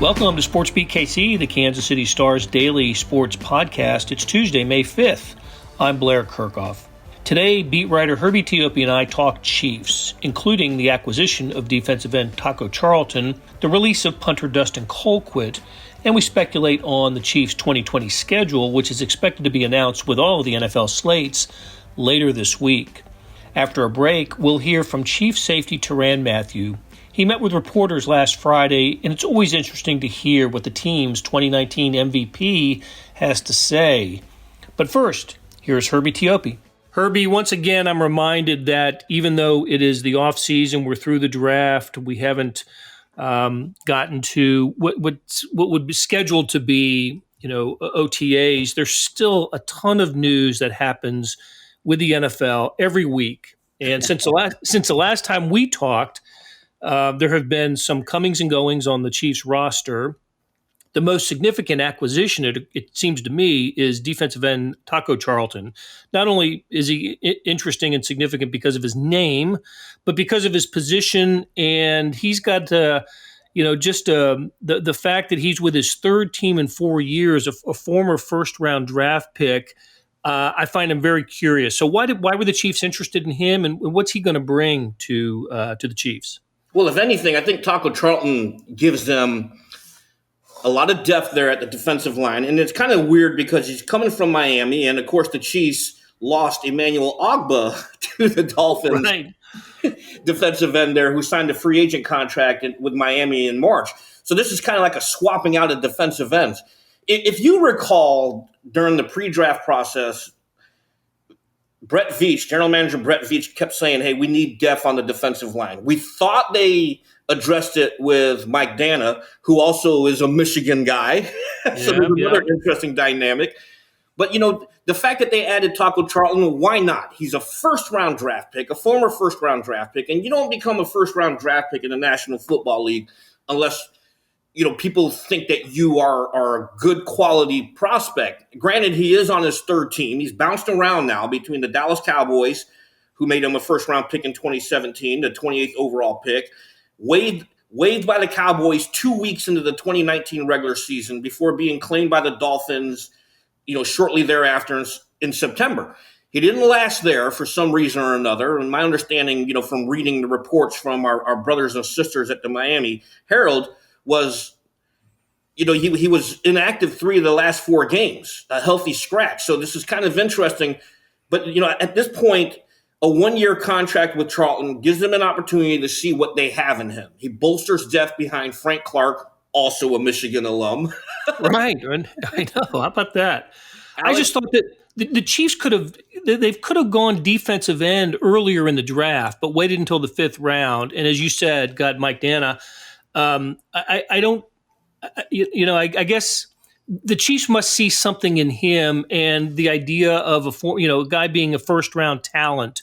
Welcome to SportsBeat KC, the Kansas City Star's daily sports podcast. It's Tuesday, May 5th. I'm Blair Kirchhoff. Today, beat writer Herbie Teope and I talk Chiefs, including the acquisition of defensive end Taco Charlton, the release of punter Dustin Colquitt, and we speculate on the Chiefs' 2020 schedule, which is expected to be announced with all of the NFL slates later this week. After a break, we'll hear from Chief safety Tyrann Mathieu. He met with reporters last Friday, and it's always interesting to hear what the team's 2019 MVP has to say. But first, here's Herbie Teope. Herbie, once again, I'm reminded that even though it is the offseason, we're through the draft, we haven't gotten to what would be scheduled to be, OTAs. There's still a ton of news that happens with the NFL every week. And since the last time we talked, there have been some comings and goings on the Chiefs roster. The most significant acquisition, it seems to me, is defensive end Taco Charlton. Not only is he interesting and significant because of his name, but because of his position, and he's got the fact that he's with his third team in 4 years, a former first-round draft pick. I find him very curious. So why were the Chiefs interested in him, and what's he going to bring to the Chiefs? Well, if anything, I think Taco Charlton gives them a lot of depth there at the defensive line. And it's kind of weird because he's coming from Miami. And, of course, the Chiefs lost Emmanuel Ogbah to the Dolphins. Right. Defensive end there who signed a free agent contract with Miami in March. So this is kind of like a swapping out of defensive ends. If you recall, during the pre-draft process, Brett Veach, general manager Brett Veach, kept saying, hey, we need depth on the defensive line. We thought they addressed it with Mike Dana, who also is a Michigan guy. So there's another interesting dynamic. But, the fact that they added Taco Charlton, why not? He's a first-round draft pick, a former first-round draft pick, and you don't become a first-round draft pick in the National Football League unless people think that you are a good quality prospect. Granted, he is on his third team. He's bounced around now between the Dallas Cowboys, who made him a first-round pick in 2017, the 28th overall pick, waived by the Cowboys 2 weeks into the 2019 regular season before being claimed by the Dolphins, shortly thereafter in September. He didn't last there for some reason or another. And my understanding, from reading the reports from our brothers and sisters at the Miami Herald was, he was inactive 3 of the last 4 games, a healthy scratch. So this is kind of interesting. But, at this point, a 1-year contract with Charlton gives them an opportunity to see what they have in him. He bolsters depth behind Frank Clark, also a Michigan alum. Right. I know. How about that? I just thought that the Chiefs could have gone defensive end earlier in the draft, but waited until the 5th round. And as you said, got Mike Dana. I guess the Chiefs must see something in him, and the idea of a guy being a first round talent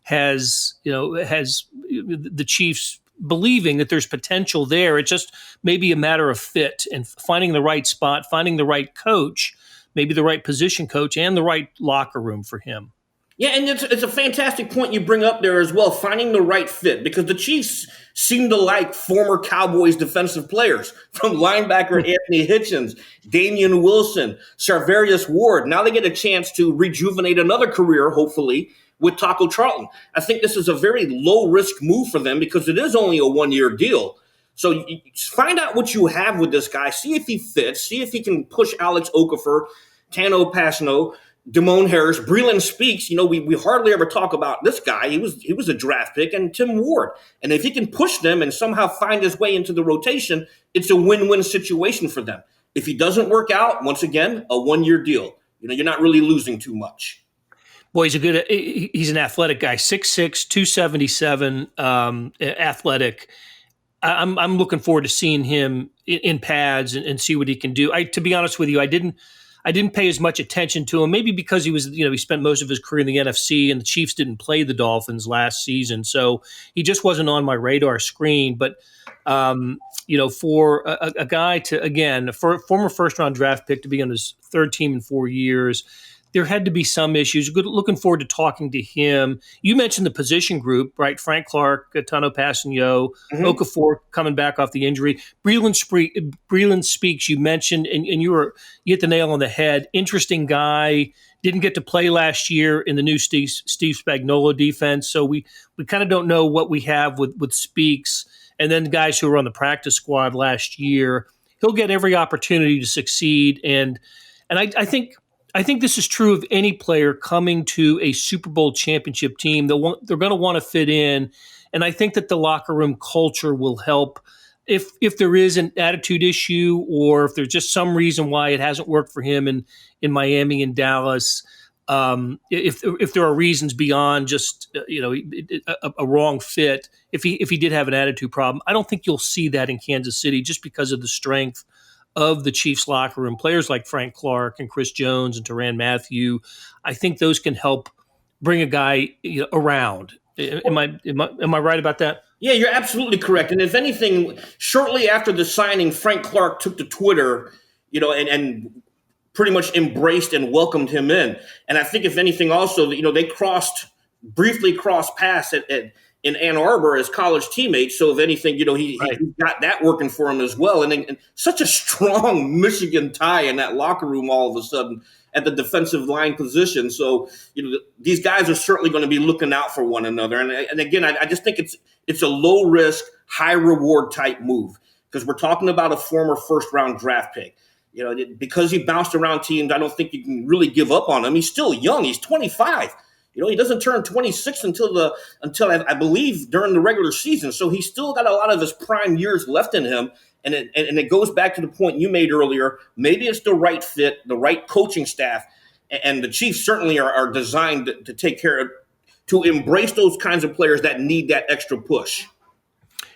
has the Chiefs believing that there's potential there. It's just maybe a matter of fit and finding the right spot, finding the right coach, maybe the right position coach, and the right locker room for him. Yeah, and it's a fantastic point you bring up there as well, finding the right fit, because the Chiefs seem to like former Cowboys defensive players, from linebacker Anthony Hitchens, Damian Wilson, Charvarius Ward. Now they get a chance to rejuvenate another career, hopefully, with Taco Charlton. I think this is a very low-risk move for them because it is only a 1-year deal. So you find out what you have with this guy, see if he fits, see if he can push Alex Okafor, Tano Pasno, Damone Harris, Breeland Speaks. We hardly ever talk about this guy. He was a draft pick, and Tim Ward. And if he can push them and somehow find his way into the rotation, it's a win-win situation for them. If he doesn't work out, once again, a 1-year deal. You're not really losing too much. Boy, he's an athletic guy, 6'6", 277, athletic. I'm looking forward to seeing him in pads and see what he can do. To be honest with you, I didn't pay as much attention to him, maybe because he spent most of his career in the NFC, and the Chiefs didn't play the Dolphins last season. So he just wasn't on my radar screen. But, for a guy to, again, for a former first round draft pick to be on his third team in 4 years, there had to be some issues. Looking forward to talking to him. You mentioned the position group, right? Frank Clark, Tano Passanio, Okafor coming back off the injury. Breland Speaks, you mentioned, and you hit the nail on the head. Interesting guy. Didn't get to play last year in the new Steve Spagnuolo defense, so we kind of don't know what we have with Speaks. And then the guys who were on the practice squad last year, he'll get every opportunity to succeed. And I think this is true of any player coming to a Super Bowl championship team. They're going to want to fit in, and I think that the locker room culture will help. If there is an attitude issue, or if there's just some reason why it hasn't worked for him in Miami and Dallas, if there are reasons beyond just a wrong fit, if he did have an attitude problem, I don't think you'll see that in Kansas City just because of the strength of the Chiefs locker room. Players like Frank Clark and Chris Jones and Tyrann Mathieu, I think those can help bring a guy around. Am I right about that? Yeah, you're absolutely correct. And if anything, shortly after the signing, Frank Clark took to Twitter, and pretty much embraced and welcomed him in. And I think if anything also, they briefly crossed paths in Ann Arbor as college teammates. So if anything, he got that working for him as well. And such a strong Michigan tie in that locker room all of a sudden at the defensive line position. So, these guys are certainly going to be looking out for one another. And again, I just think it's a low risk, high reward type move, because we're talking about a former first round draft pick. Because he bounced around teams, I don't think you can really give up on him. He's still young. He's 25. He doesn't turn 26 until I believe during the regular season. So he's still got a lot of his prime years left in him. And it goes back to the point you made earlier. Maybe it's the right fit, the right coaching staff, and the Chiefs certainly are designed to take care of, to embrace those kinds of players that need that extra push.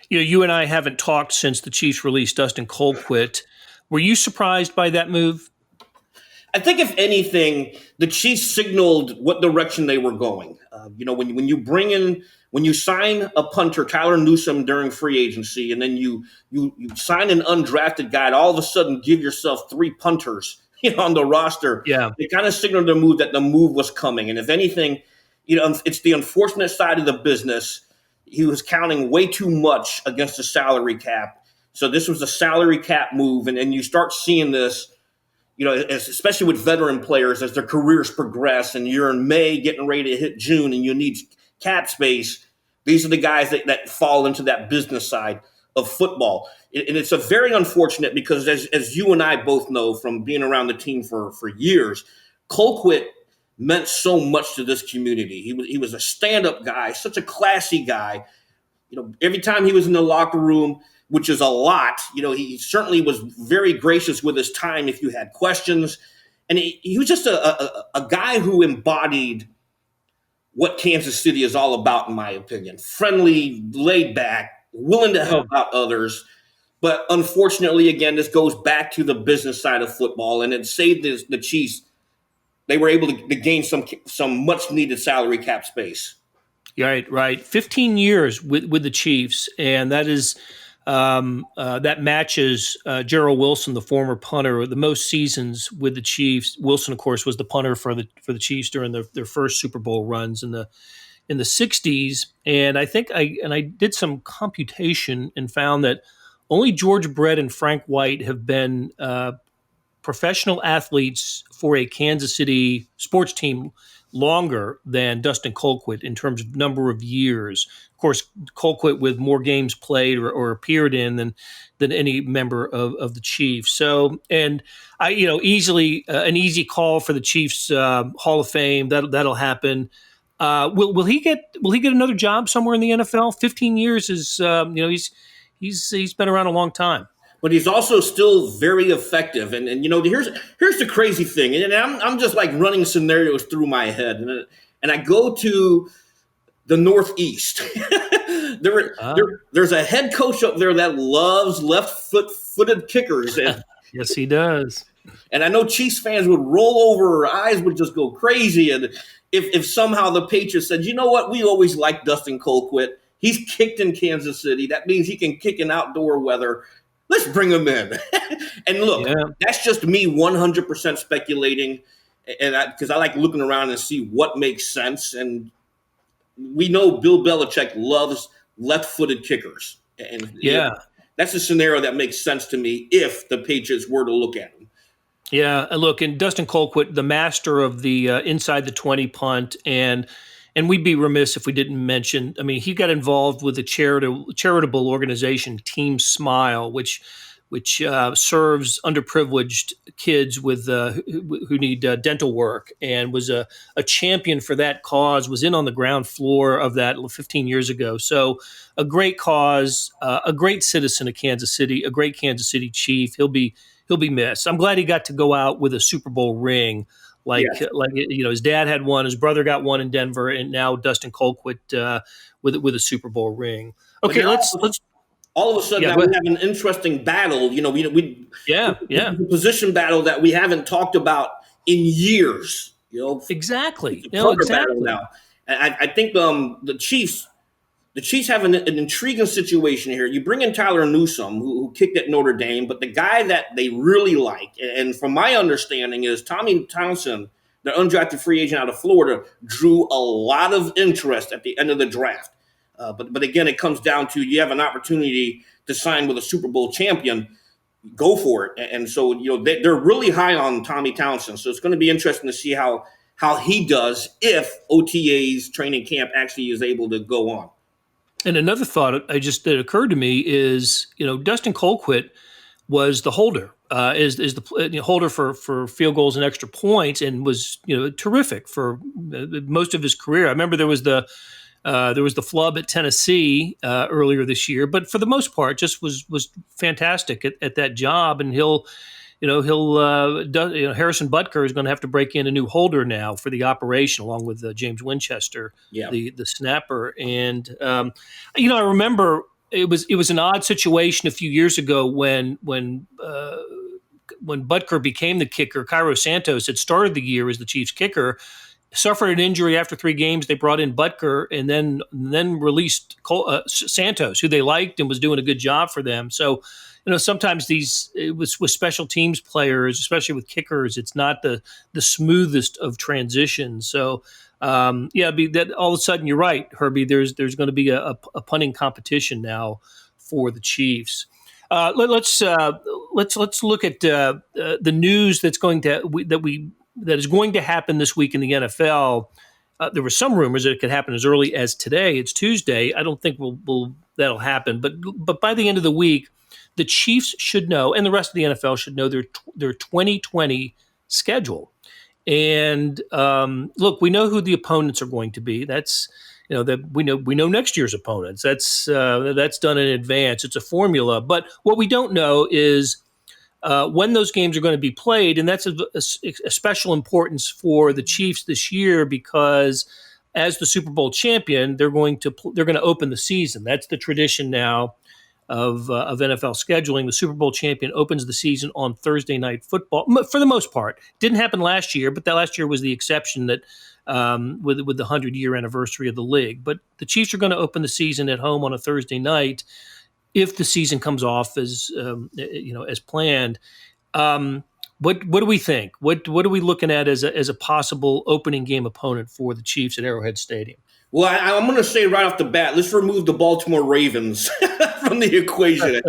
You and I haven't talked since the Chiefs released Dustin Colquitt. Were you surprised by that move? I think if anything, the Chiefs signaled what direction they were going. When you sign a punter, Tyler Newsome, during free agency, and then you sign an undrafted guy, and all of a sudden give yourself 3 punters on the roster. Yeah, they kind of signaled that the move was coming. And if anything, it's the unfortunate side of the business. He was counting way too much against the salary cap. So this was a salary cap move, and you start seeing this. Especially with veteran players as their careers progress, and you're in May getting ready to hit June and you need cap space. These are the guys that fall into that business side of football. And it's a very unfortunate, because as you and I both know from being around the team for years, Colquitt meant so much to this community. He was a stand-up guy, such a classy guy. Every time he was in the locker room, which is a lot, he certainly was very gracious with his time if you had questions. And he was just a guy who embodied what Kansas City is all about, in my opinion. Friendly, laid back, willing to help out others. But unfortunately, again, this goes back to the business side of football, and it saved the Chiefs. They were able to gain some much-needed salary cap space. Right. 15 years with the Chiefs, and that is that matches Gerald Wilson, the former punter, the most seasons with the Chiefs. Wilson, of course, was the punter for the Chiefs during their first Super Bowl runs in the 60s. And I think I did some computation and found that only George Brett and Frank White have been professional athletes for a Kansas City sports team longer than Dustin Colquitt in terms of number of years. Of course, Colquitt with more games played or appeared in than any member of the Chiefs. So, and easily an easy call for the Chiefs Hall of Fame. That'll happen. Will he get another job somewhere in the NFL? 15 years is he's been around a long time. But he's also still very effective. And here's the crazy thing. And I'm just like running scenarios through my head. And I go to the Northeast. There's a head coach up there that loves left-footed kickers. And, yes, he does. And I know Chiefs fans would roll over, or eyes would just go crazy. And if somehow the Patriots said, you know what, we always liked Dustin Colquitt. He's kicked in Kansas City. That means he can kick in outdoor weather. Let's bring him in. And look, That's just me 100% speculating. and because I like looking around and see what makes sense. And we know Bill Belichick loves left-footed kickers, and that's a scenario that makes sense to me if the Patriots were to look at him. Yeah, and look, and Dustin Colquitt, the master of the inside the 20 punt, and we'd be remiss if we didn't mention. I mean, he got involved with the charitable organization Team Smile, which serves underprivileged kids with who need dental work, and was a champion for that cause. Was in on the ground floor of that 15 years ago. So a great cause, a great citizen of Kansas City, a great Kansas City Chief. He'll be missed. I'm glad he got to go out with a Super Bowl ring. Like his dad had one, his brother got one in Denver, and now Dustin Colquitt with a Super Bowl ring. Okay, let's. All of a sudden, now we have an interesting battle. A position battle that we haven't talked about in years. Exactly. Battle now. I think the Chiefs have an intriguing situation here. You bring in Tyler Newsome, who kicked at Notre Dame, but the guy that they really like, and from my understanding, is Tommy Townsend, the undrafted free agent out of Florida, drew a lot of interest at the end of the draft. But again, it comes down to you have an opportunity to sign with a Super Bowl champion, go for it. And so they're really high on Tommy Townsend. So it's going to be interesting to see how he does if OTA's training camp actually is able to go on. And another thought that occurred to me is Dustin Colquitt was the holder, is the holder for field goals and extra points, and was terrific for most of his career. I remember there was the flub at Tennessee earlier this year, but for the most part, just was fantastic at that job. And Harrison Butker is going to have to break in a new holder now for the operation, along with James Winchester, the snapper. And I remember it was an odd situation a few years ago when Butker became the kicker. Cairo Santos had started the year as the Chiefs kicker. Suffered an injury after 3 games. They brought in Butker and then released Santos, who they liked and was doing a good job for them. So, sometimes with special teams players, especially with kickers, it's not the smoothest of transitions. So, that all of a sudden you're right, Herbie. There's going to be a punting competition now for the Chiefs. Let's look at the news that is going to happen this week in the NFL. There were some rumors that it could happen as early as today. It's Tuesday. I don't think that'll happen. But by the end of the week, the Chiefs should know, and the rest of the NFL should know their 2020 schedule. And look, we know who the opponents are going to be. That's that we know next year's opponents. That's done in advance. It's a formula. But what we don't know is when those games are going to be played, and that's a special importance for the Chiefs this year because as the Super Bowl champion, they're going to open the season. That's the tradition now of NFL scheduling. The Super Bowl champion opens the season on Thursday Night Football for the most part. Didn't happen last year, but that last year was the exception that with the 100-year anniversary of the league. But the Chiefs are going to open the season at home on a Thursday night if the season comes off as planned. What do we think? What are we looking at as a possible opening game opponent for the Chiefs at Arrowhead Stadium? Well, I'm going to say right off the bat, let's remove the Baltimore Ravens from the equation.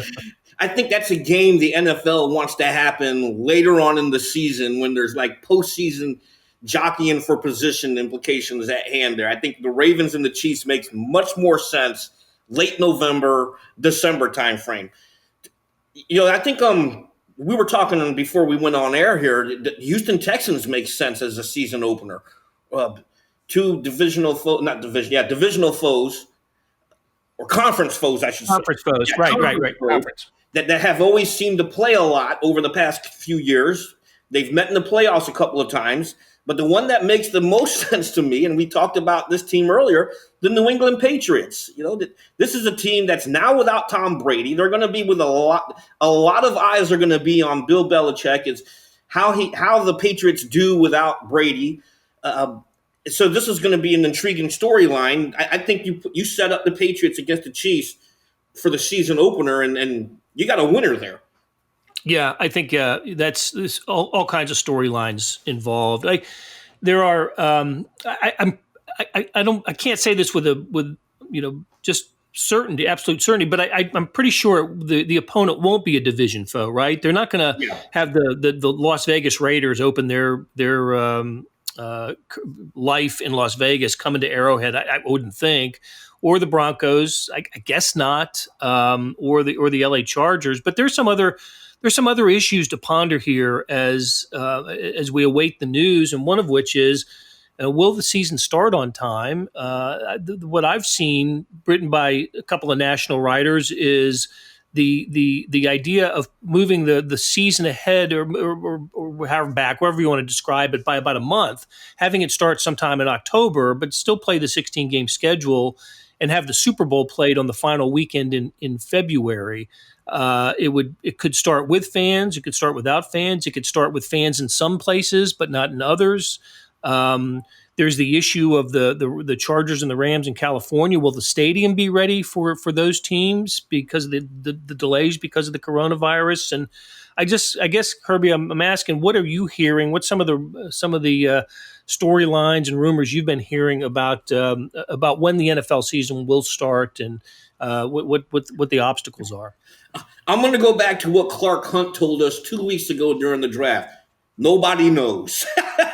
I think that's a game the NFL wants to happen later on in the season when there's like postseason jockeying for position implications at hand there. I think the Ravens and the Chiefs makes much more sense late November, December timeframe. I think we were talking before we went on air here. The Houston Texans make sense as a season opener. Two divisional foes, divisional foes, or conference foes, I should say. Conference foes, right. Conference. That have always seemed to play a lot over the past few years. They've met in the playoffs a couple of times. But the one that makes the most sense to me, and we talked about this team earlier, the New England Patriots. This is a team that's now without Tom Brady. They're going to be with a lot of eyes are going to be on Bill Belichick. Is how the Patriots do without Brady. So this is going to be an intriguing storyline. I think you set up the Patriots against the Chiefs for the season opener, and you got a winner there. Yeah, I think there's all kinds of storylines involved. There are. I can't say this with just certainty, absolute certainty, but I'm pretty sure the opponent won't be a division foe, right? They're not going to have the Las Vegas Raiders open their life in Las Vegas coming to Arrowhead. I wouldn't think, or the Broncos. I guess not, or the LA Chargers. But there's some other issues to ponder here as we await the news, and one of which is, will the season start on time? What I've seen written by a couple of national writers is the idea of moving the season ahead or however back, wherever you want to describe it, by about a month, having it start sometime in October, but still play the 16-game schedule and have the Super Bowl played on the final weekend in February. It could start with fans. It could start without fans. It could start with fans in some places, but not in others. There's the issue of the Chargers and the Rams in California. Will the stadium be ready for those teams because of the delays because of the coronavirus? And I guess Herbie, I'm asking, what are you hearing? What's some of the storylines and rumors you've been hearing about when the NFL season will start and what the obstacles are? I'm going to go back to what Clark Hunt told us 2 weeks ago during the draft. Nobody knows.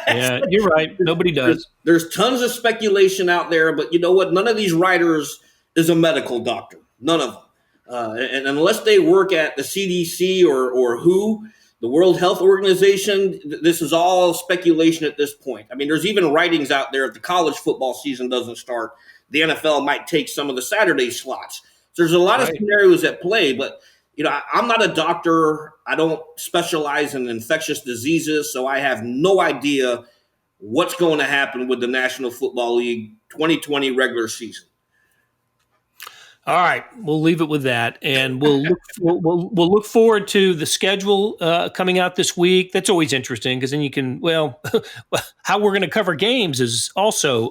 Yeah, you're right. Nobody does. There's tons of speculation out there, but you know what? None of these writers is a medical doctor. None of them. And unless they work at the CDC or WHO, the World Health Organization, this is all speculation at this point. I mean, there's even writings out there if the college football season doesn't start, the NFL might take some of the Saturday slots. So there's a lot of scenarios at play, but I'm not a doctor. I don't specialize in infectious diseases, so I have no idea what's going to happen with the National Football League 2020 regular season. All right, we'll leave it with that, and we'll look forward to the schedule coming out this week. That's always interesting because then you can how we're going to cover games is also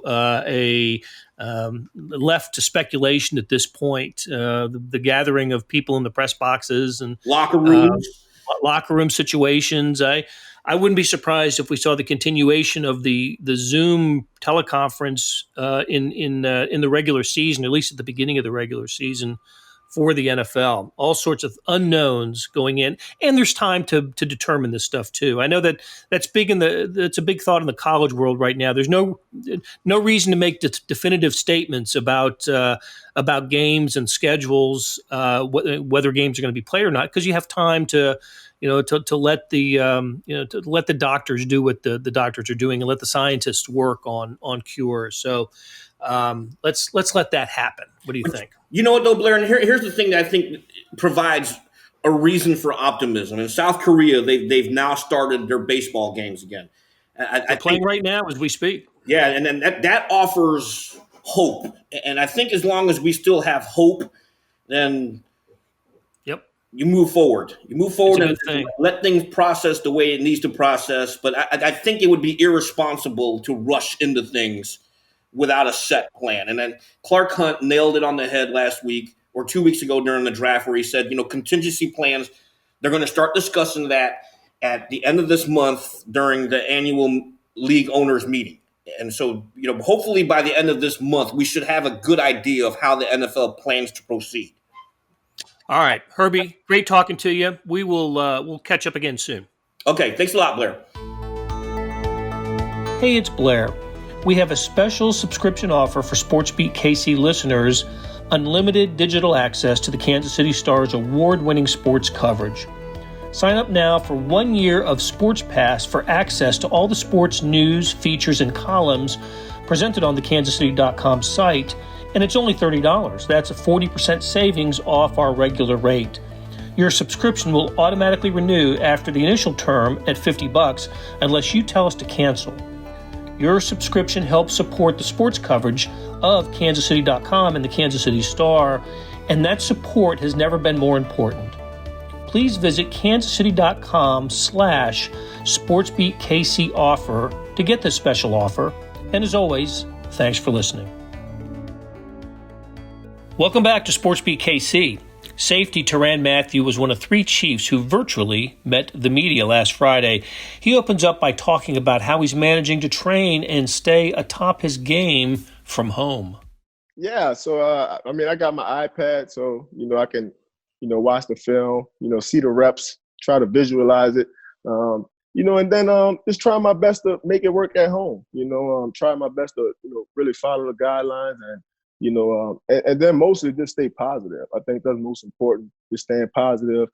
left to speculation at this point. The gathering of people in the press boxes and locker room situations. I wouldn't be surprised if we saw the continuation of the Zoom teleconference in the regular season, at least at the beginning of the regular season for the NFL. All sorts of unknowns going in, and there's time to determine this stuff too. I know that's big that's a big thought in the college world right now. There's no reason to make definitive statements about games and schedules, whether games are going to be played or not, because you have time to let the doctors do what the doctors are doing and let the scientists work on cures. So let's let that happen. What do you think? You know what, though, Blair? And here's the thing that I think provides a reason for optimism. In South Korea, they've now started their baseball games again. They're playing right now as we speak. Yeah, and then that offers hope. And I think as long as we still have hope, then you move forward. You move forward and let things process the way it needs to process. But I think it would be irresponsible to rush into things without a set plan. And then Clark Hunt nailed it on the head last week or 2 weeks ago during the draft where he said, contingency plans, they're going to start discussing that at the end of this month during the annual league owners meeting. And so, hopefully by the end of this month, we should have a good idea of how the NFL plans to proceed. All right, Herbie, great talking to you. We will we'll catch up again soon. Okay, thanks a lot, Blair. Hey, it's Blair. We have a special subscription offer for SportsBeat KC listeners, unlimited digital access to the Kansas City Star's award-winning sports coverage. Sign up now for 1 year of Sports Pass for access to all the sports news, features, and columns presented on the kansascity.com site, and it's only $30. That's a 40% savings off our regular rate. Your subscription will automatically renew after the initial term at $50 unless you tell us to cancel. Your subscription helps support the sports coverage of kansascity.com and the Kansas City Star, and that support has never been more important. Please visit kansascity.com/SportsBeatKC offer to get this special offer. And as always, thanks for listening. Welcome back to SportsBeat KC. Safety Tyrann Mathieu was one of 3 Chiefs who virtually met the media last Friday. He opens up by talking about how he's managing to train and stay atop his game from home. Yeah, so I got my iPad, so I can, watch the film, see the reps, try to visualize it, and then just try my best to make it work at home. Try my best to really follow the guidelines and then mostly just stay positive. I think that's most important. Just staying positive,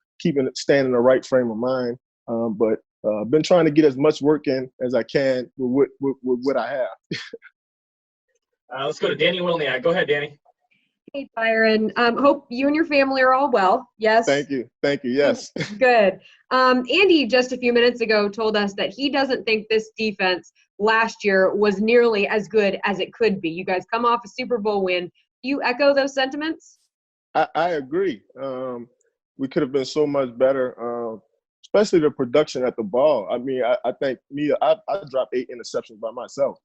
staying in the right frame of mind. But I've been trying to get as much work in as I can with what I have. Let's go to Danny Wilniak. Go ahead, Danny. Hey, Tyrann. Hope you and your family are all well. Yes? Thank you. Yes. Good. Andy, just a few minutes ago, told us that he doesn't think this defense last year was nearly as good as it could be. You guys come off a Super Bowl win. Do you echo those sentiments? I agree. We could have been so much better, especially the production at the ball. I mean, I think I dropped 8 interceptions by myself.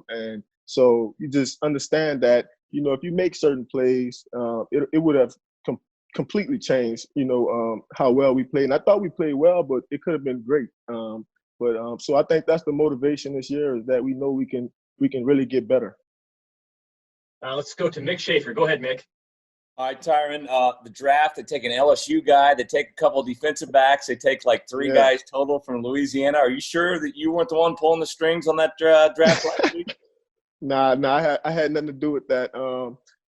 And so you just understand that, if you make certain plays, it would have completely changed, how well we played. And I thought we played well, but it could have been great. So I think that's the motivation this year, is that we know we can really get better. Let's go to Mick Schaefer. Go ahead, Mick. All right, Tyrann, the draft, they take an LSU guy, they take a couple defensive backs, they take like 3 guys total from Louisiana. Are you sure that you weren't the one pulling the strings on that draft last week? Nah, I had nothing to do with that.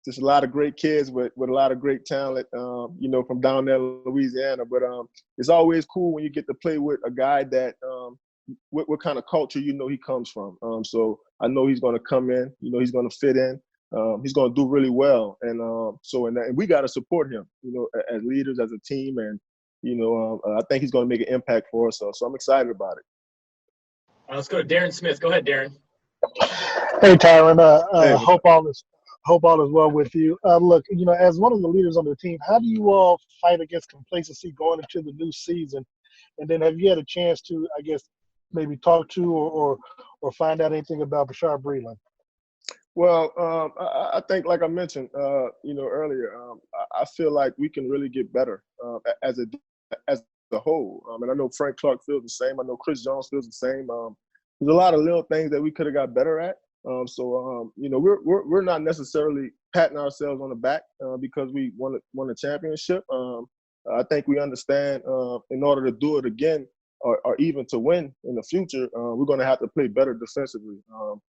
Just a lot of great kids with a lot of great talent, from down there in Louisiana. But it's always cool when you get to play with a guy that what kind of culture he comes from. So I know he's going to come in, he's going to fit in. He's going to do really well. And and we got to support him, as leaders, as a team. And, I think he's going to make an impact for us. So I'm excited about it. Let's go to Darren Smith. Go ahead, Darren. Hey, Tyrann. Hey. Hope all is well with you. Look, as one of the leaders on the team, how do you all fight against complacency going into the new season? And then have you had a chance to, I guess, maybe talk to or find out anything about Bashaud Breeland? Well, I think, like I mentioned, earlier, I feel like we can really get better as a whole. And I know Frank Clark feels the same. I know Chris Jones feels the same. There's a lot of little things that we could have got better at. We're not necessarily patting ourselves on the back because we won a championship. I think we understand in order to do it again or even to win in the future, we're going to have to play better defensively.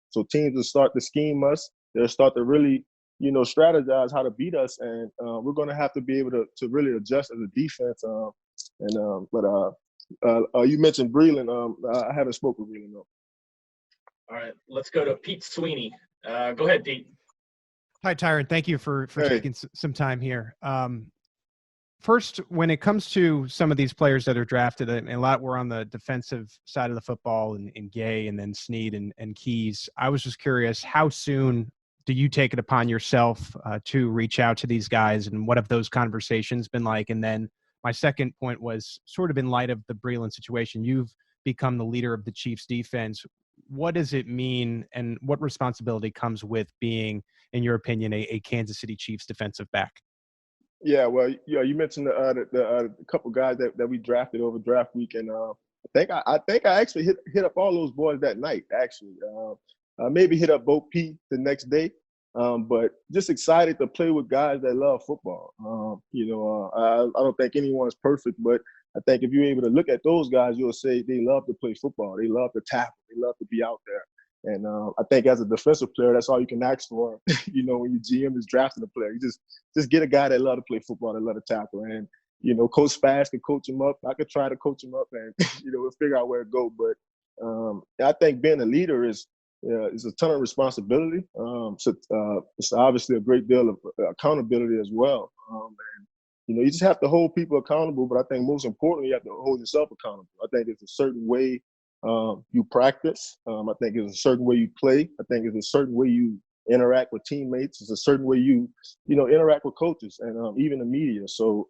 So teams will start to scheme us. They'll start to really, strategize how to beat us, and we're going to have to be able to really adjust as a defense. You mentioned Breeland. I haven't spoken with Breeland though. All right, let's go to Pete Sweeney. Go ahead, Pete. Hi, Tyrann. Thank you for taking some time here. First, when it comes to some of these players that are drafted, and a lot were on the defensive side of the football, and Gay and then Snead and Keys, I was just curious, how soon do you take it upon yourself to reach out to these guys, and what have those conversations been like? And then my second point was sort of in light of the Breeland situation, you've become the leader of the Chiefs defense. What does it mean, and what responsibility comes with being, in your opinion, a Kansas City Chiefs defensive back? Yeah, well, you mentioned the couple guys that we drafted over draft week, and I think I actually hit up all those boys that night. Actually, maybe hit up Bo P the next day, but just excited to play with guys that love football. I don't think anyone's perfect, but I think if you're able to look at those guys, you'll say they love to play football. They love to tackle. They love to be out there. And I think as a defensive player, that's all you can ask for, when your GM is drafting a player. You just get a guy that love to play football, that love to tackle. And, Coach Spags can coach him up. I could try to coach him up and, we'll figure out where to go. But I think being a leader is a ton of responsibility. It's obviously a great deal of accountability as well. You just have to hold people accountable, but I think most importantly, you have to hold yourself accountable. I think it's a certain way you practice. I think it's a certain way you play. I think it's a certain way you interact with teammates. It's a certain way you interact with coaches and even the media. So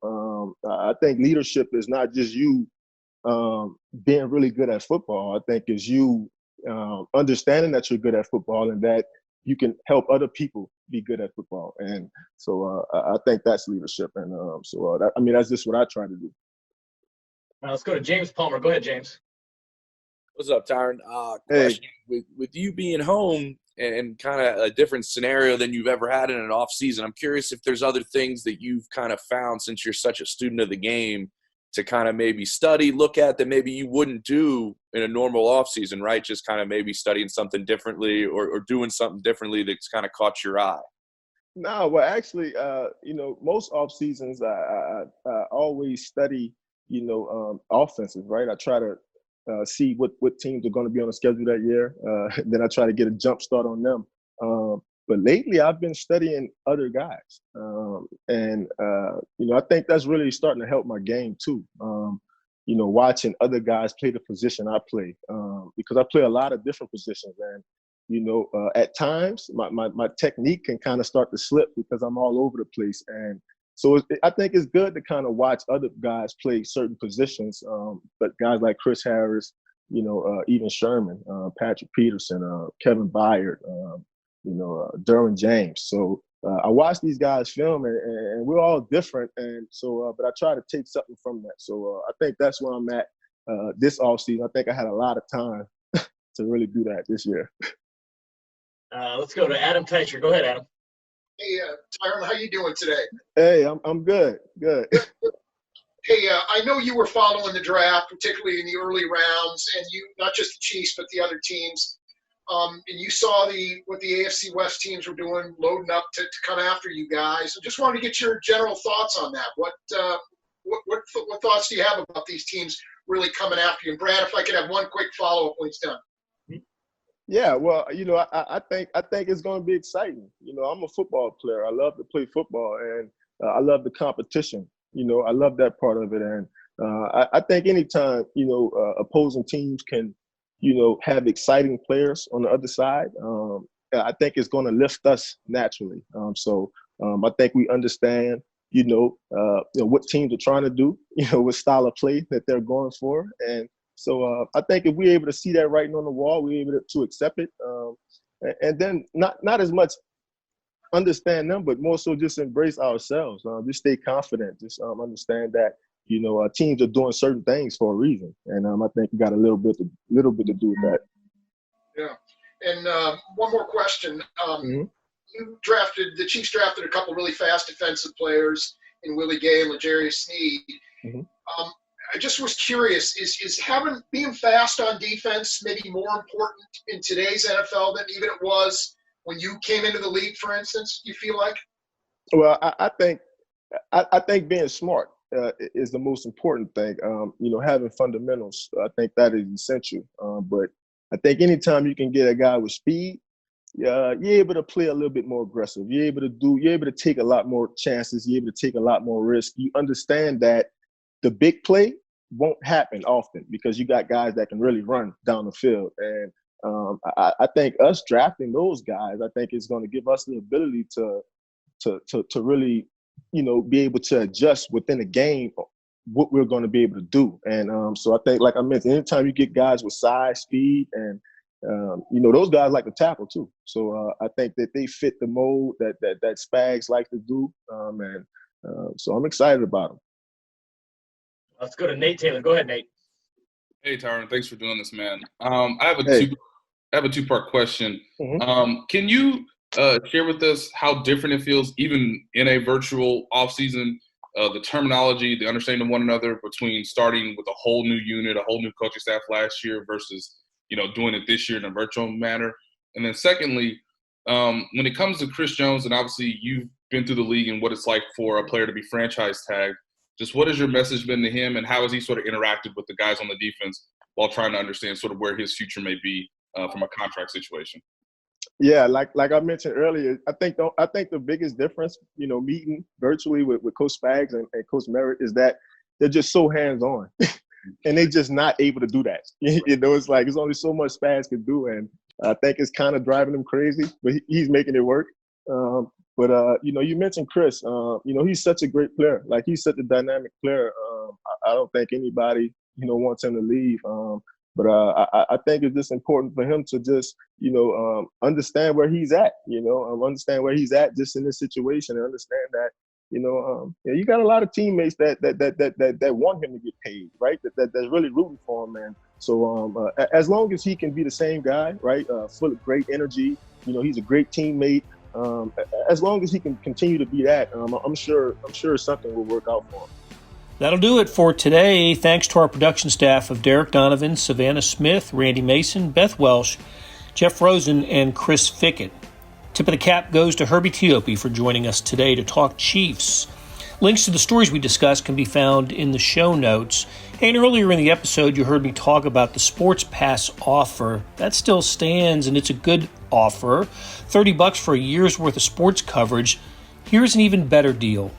I think leadership is not just you being really good at football. I think it's you understanding that you're good at football and that you can help other people be good at football. And so I think that's leadership. And that's just what I try to do. Let's go to James Palmer. Go ahead, James. What's up, Tyrann? Hey. Question. With you being home and kind of a different scenario than you've ever had in an off season, I'm curious if there's other things that you've kind of found since you're such a student of the game to kind of maybe study, look at that maybe you wouldn't do in a normal off season, right? Just kind of maybe studying something differently or doing something differently that's kind of caught your eye. No, well, actually, most off seasons I always study, offenses, right? I try to see what teams are going to be on the schedule that year. Then I try to get a jump start on them. But lately, I've been studying other guys, I think that's really starting to help my game too. Watching other guys play the position I play, because I play a lot of different positions, and at times my technique can kind of start to slip because I'm all over the place, and so I think it's good to kind of watch other guys play certain positions, but guys like Chris Harris, even Sherman, Patrick Peterson, Kevin Byard, Derwin James. So I watch these guys film, and we're all different, and so but I try to take something from that. So I think that's where I'm at this offseason. I think I had a lot of time to really do that this year. Let's go to Adam Teicher. Go ahead, Adam. Hey, Tyrann, how you doing today? Hey, I'm good. Good. Hey, I know you were following the draft, particularly in the early rounds, and you, not just the Chiefs, but the other teams. And you saw what the AFC West teams were doing, loading up to come after you guys. I just wanted to get your general thoughts on that. What thoughts do you have about these teams really coming after you? And Brad, if I could have one quick follow-up when it's done. Yeah, well, I think it's going to be exciting. I'm a football player. I love to play football, and I love the competition. I love that part of it, and I think anytime opposing teams can have exciting players on the other side, I think it's going to lift us naturally. I think we understand what teams are trying to do, what style of play that they're going for, and so I think if we're able to see that writing on the wall, we're able to accept it, and then not as much understand them, but more so just embrace ourselves. Just stay confident. Just understand that teams are doing certain things for a reason, and I think we got a little bit to do with that. Yeah, and one more question. Mm-hmm. The Chiefs drafted a couple really fast defensive players in Willie Gay and L'Jarius Sneed. Mm-hmm. I just was curious, is being fast on defense maybe more important in today's NFL than even it was when you came into the league, for instance, you feel like? Well, I think being smart is the most important thing. Having fundamentals, I think that is essential. But I think anytime you can get a guy with speed, you're able to play a little bit more aggressive. You're able to take a lot more chances. You're able to take a lot more risk. You understand that the big play won't happen often because you got guys that can really run down the field. And I think us drafting those guys, I think is going to give us the ability to really, be able to adjust within a game what we're going to be able to do. And so I think, like I mentioned, anytime you get guys with size, speed, and those guys like to tackle too. So I think that they fit the mold that Spags like to do, so I'm excited about them. Let's go to Nate Taylor. Go ahead, Nate. Hey, Tyrann. Thanks for doing this, man. I have a two-part question. Mm-hmm. Can you share with us how different it feels, even in a virtual offseason, the terminology, the understanding of one another between starting with a whole new unit, a whole new coaching staff last year versus, doing it this year in a virtual manner? And then secondly, when it comes to Chris Jones, and obviously you've been through the league and what it's like for a player to be franchise tagged, just what has your message been to him, and how has he sort of interacted with the guys on the defense while trying to understand sort of where his future may be from a contract situation? Yeah, like I mentioned earlier, I think the biggest difference, meeting virtually with Coach Spags and Coach Merritt is that they're just so hands-on, and they're just not able to do that. It's like there's only so much Spags can do, and I think it's kind of driving him crazy, but he's making it work. But you mentioned Chris. He's such a great player. Like, he's such a dynamic player. I don't think anybody, wants him to leave. But I think it's just important for him to just, understand where he's at, understand where he's at just in this situation and understand that, you got a lot of teammates that want him to get paid, right? That's really rooting for him, man. So as long as he can be the same guy, right, full of great energy, he's a great teammate. As long as he can continue to be that, I'm sure something will work out for him. That'll do it for today. Thanks to our production staff of Derek Donovan, Savannah Smith, Randy Mason, Beth Welsh, Jeff Rosen, and Chris Fickett. Tip of the cap goes to Herbie Teope for joining us today to talk Chiefs. Links to the stories we discussed can be found in the show notes. And earlier in the episode, you heard me talk about the Sports Pass offer. That still stands, and it's a good offer. $30 for a year's worth of sports coverage. Here's an even better deal.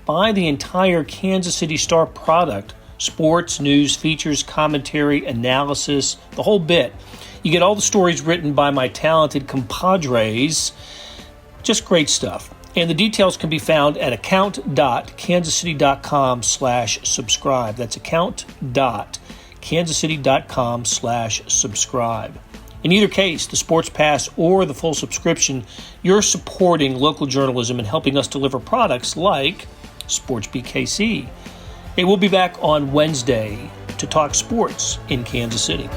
Buy the entire Kansas City Star product. Sports, news, features, commentary, analysis, the whole bit. You get all the stories written by my talented compadres. Just great stuff. And the details can be found at account.kansascity.com/subscribe. That's account.kansascity.com/subscribe. In either case, the Sports Pass or the full subscription, you're supporting local journalism and helping us deliver products like SportsBeat KC. Hey, we'll be back on Wednesday to talk sports in Kansas City.